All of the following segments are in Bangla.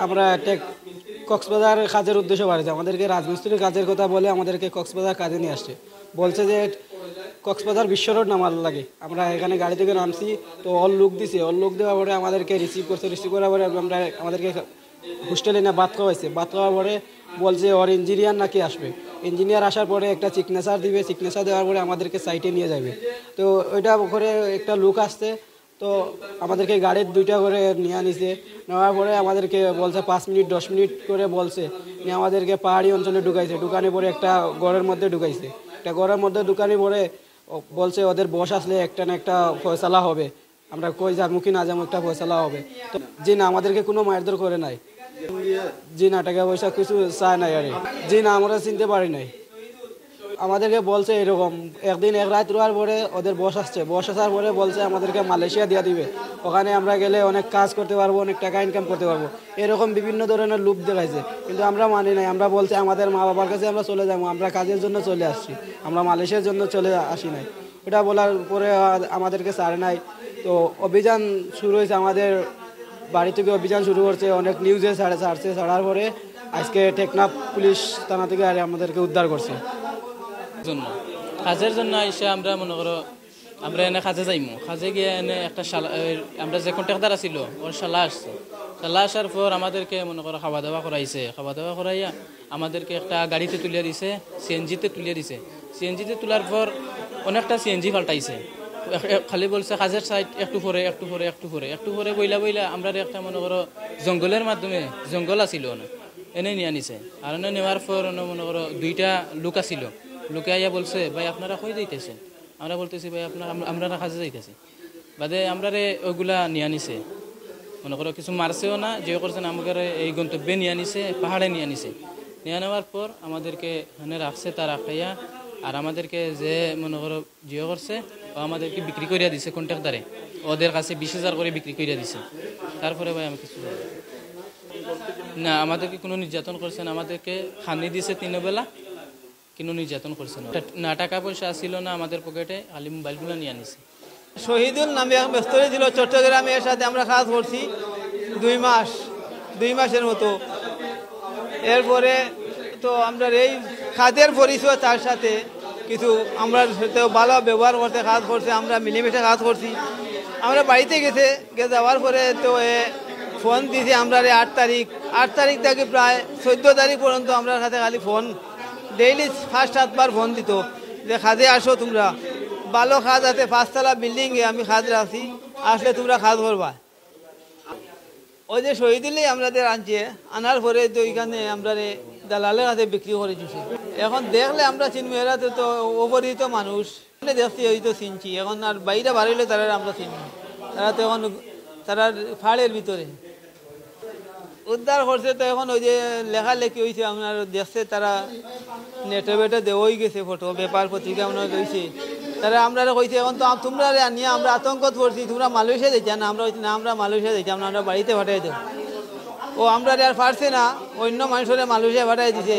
আমরা কক্সবাজার কাজের উদ্দেশ্যে বাড়িতে আমাদেরকে রাজমিস্ত্রির কাজের কথা বলে আমাদেরকে কক্সবাজার কাজে নিয়ে আসছে। বলছে যে কক্সবাজার বিশ্ব রোড নামার লাগে। আমরা এখানে গাড়ি থেকে নামছি, তো অল লুক দিছে। অল লুক দেওয়ার পরে আমাদেরকে রিসিভ করছে। রিসিভ করার পরে আমাদেরকে হোস্টেলে না ভাত খাওয়াইছে। ভাত খাওয়ার পরে বলছে ওর ইঞ্জিনিয়ার নাকি আসবে। ইঞ্জিনিয়ার আসার পরে একটা সিগনেচার দিবে। সিগনেচার দেওয়ার পরে আমাদেরকে সাইটে নিয়ে যাবে। তো ওইটা করে একটা লুক আসছে, তো আমাদেরকে গাড়ির 2টা করে নিয়ে নিছে। নেওয়ার পরে আমাদেরকে বলছে 5 মিনিট 10 মিনিট করে বলছে নিয়ে আমাদেরকে পাহাড়ি অঞ্চলে ঢুকাইছে। ঢুকানোর পরে একটা ঘরের মধ্যে ঢুকাইছে। একটা ঘরের মধ্যে ঢুকানোর পরে বলছে ওদের বস আসলে একটা না একটা ফয়সালা হবে। আমরা কই যার মুখী না যাবো, একটা ফয়সালা হবে। তো জি না, আমাদেরকে কোনো মারধর করে নাই। জি না, টাকা পয়সা কিছু চায় নাই। আরে জি না, আমরা চিনতে পারি নাই। আমাদেরকে বলছে এরকম একদিন এক রাত রোয়ার পরে ওদের বস আসছে। বস আসার পরে বলছে আমাদেরকে মালয়েশিয়া দিয়ে দিবে। ওখানে আমরা গেলে অনেক কাজ করতে পারবো, অনেক টাকা ইনকাম করতে পারবো, এরকম বিভিন্ন ধরনের লুপ দেখাইছে। কিন্তু আমরা মানি নাই। আমরা বলছি আমাদের মা বাবার কাছে আমরা চলে যাবো, আমরা কাজের জন্য চলে আসছি, আমরা মালয়েশিয়ার জন্য চলে আসি নাই। ওটা বলার পরে আমাদেরকে ছাড়ে নাই। তো অভিযান শুরু হয়েছে, আমাদের বাড়ি থেকে অভিযান শুরু করছে। অনেক নিউজে ছাড়ছে। ছাড়ার পরে আজকে টেকনাফ পুলিশ থানা থেকে আমাদেরকে উদ্ধার করছে। জন্য কাজের জন্য এসে আমরা মনে করো আমরা এনে কাজে যাইমু। কাজে গিয়ে এনে একটা আমরা যে কন্ট্রাক্টর আছিল ওর শালা আসছে। শালা আসার পর আমাদেরকে মনে করো খাওয়া দাওয়া করাইছে। খাওয়া দাওয়া করাইয়া আমাদেরকে একটা গাড়িতে তুলিয়ে দিছে, সিএনজিতে তুলিয়ে দিছে। সিএনজিতে তোলার পর অনেকটা সিএনজি পাল্টাইছে। খালি বলছে কাজের সাইড একটু পরে একটু পরে একটু পরে একটু পরে বইলা বইলা আমরা একটা মনে করো জঙ্গলের মাধ্যমে, জঙ্গল আছিল এনে নিয়ে আনিছে। আর এনে নেওয়ার পর মনে করো 2টা লোক আছিল। লোকে আইয়া বলছে ভাই আপনারা কই যাইতেছেন? আমরা বলতেছি ভাই আমরা কাজে যাইতেছি। বাদে আমরা ওইগুলা নিয়ে আনিছে। মনে করো কিছু মারছেও না, যে করছেন আমাদের এই গন্তব্যে নিয়ে আনিছে, পাহাড়ে নিয়ে আনিছে। নিয়ে নেওয়ার পর আমাদেরকে এখানে রাখছে। তার রাখাইয়া আর আমাদেরকে যে মনে করো জিও করছে ও আমাদেরকে বিক্রি করিয়া দিছে কন্ট্রাক্টরে। ওদের কাছে 20,000 করে বিক্রি করিয়া দিছে। তারপরে ভাই আমি কিছু না, আমাদেরকে কোনো নির্যাতন করছেন। আমাদেরকে খানি দিছে 3 বেলা, কিন্তু নির্যাতন করছে না। টাকা পয়সা আসছিল না আমাদের পকেটে, খালি মোবাইলগুলো নিয়ে আনিছে। শহীদুল নামে এক ব্যস্তরে ছিল চট্টগ্রামে। এর সাথে আমরা কাজ করছি 2 মাসের মতো। এরপরে তো আমরা এই কাজের পরিচয় তার সাথে কিছু আমরা সাথেও ভালো ব্যবহার করতে কাজ করছে। আমরা মিলেমিশে কাজ করছি। আমরা বাড়িতে গেছে যাওয়ার পরে তো ফোন দিয়েছি আমরা 8 তারিখ থেকে প্রায় 14 তারিখ পর্যন্ত আমরা সাথে খালি ফোন ডেইলি 5-7 বার ফোন দিত যে কাজে আসো তোমরা, ভালো কাজ আছে, 5তলা বিল্ডিংয়ে আমি কাজ রাখছি, আসলে তোমরা কাজ করবা। ওই যে শহীদুল্লাহ আমাদের আনছে, আনার পরে তো ওইখানে আমরা দালালের কাছে বিক্রি করে দিচ্ছি। এখন দেখলে আমরা চিনবো, এরা তো অপরিচিত মানুষ, দেখছি হয়তো চিনছি। এখন আর বাইরে বাড়িলে তারা আমরা চিনব, তারা তো এখন তারা ফাড়ের ভিতরে উদ্ধার করছে। তো এখন ওই যে লেখালেখি হয়েছে আপনার দেখছে, তারা নেটে বেটে দেওয়াই গেছে ফটো, পেপার পত্রিকা আপনার রয়েছে। তারা আমরা কইছে এখন তো তোমরা নিয়ে আমরা আতঙ্কত পড়ছি, তোমরা মালয়েশিয়া যাইছা না? আমরা না, আমরা মালয়েশিয়া যাইতাম না, আমরা বাড়িতে পাঠাই দেব। ও আমরা আর পারছে না, অন্য মানুষের মালয়েশিয়া পাঠাই দিছে।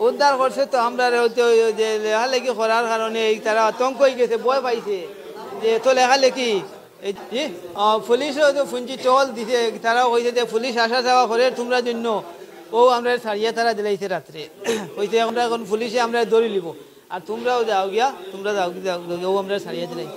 উদ্ধার করছে তো আমরা যে লেখালেখি করার কারণে তারা আতঙ্ক হয়ে গেছে, ভয় পাইছে যে এত লেখালেখি। পুলিশও তো ফুঞ্চি চল দিছে, তারাও কইছে যে পুলিশ আসা যাওয়া করে তোমরা জন্য। ও আমরা ছাড়িয়ে তারা দিলাইছে রাত্রে, কইছে আমরা এখন পুলিশে আমরা ধরে নিব, আর তোমরাও যাও গিয়া, তোমরা যাও ও আমরা ছাড়িয়ে দিলাই।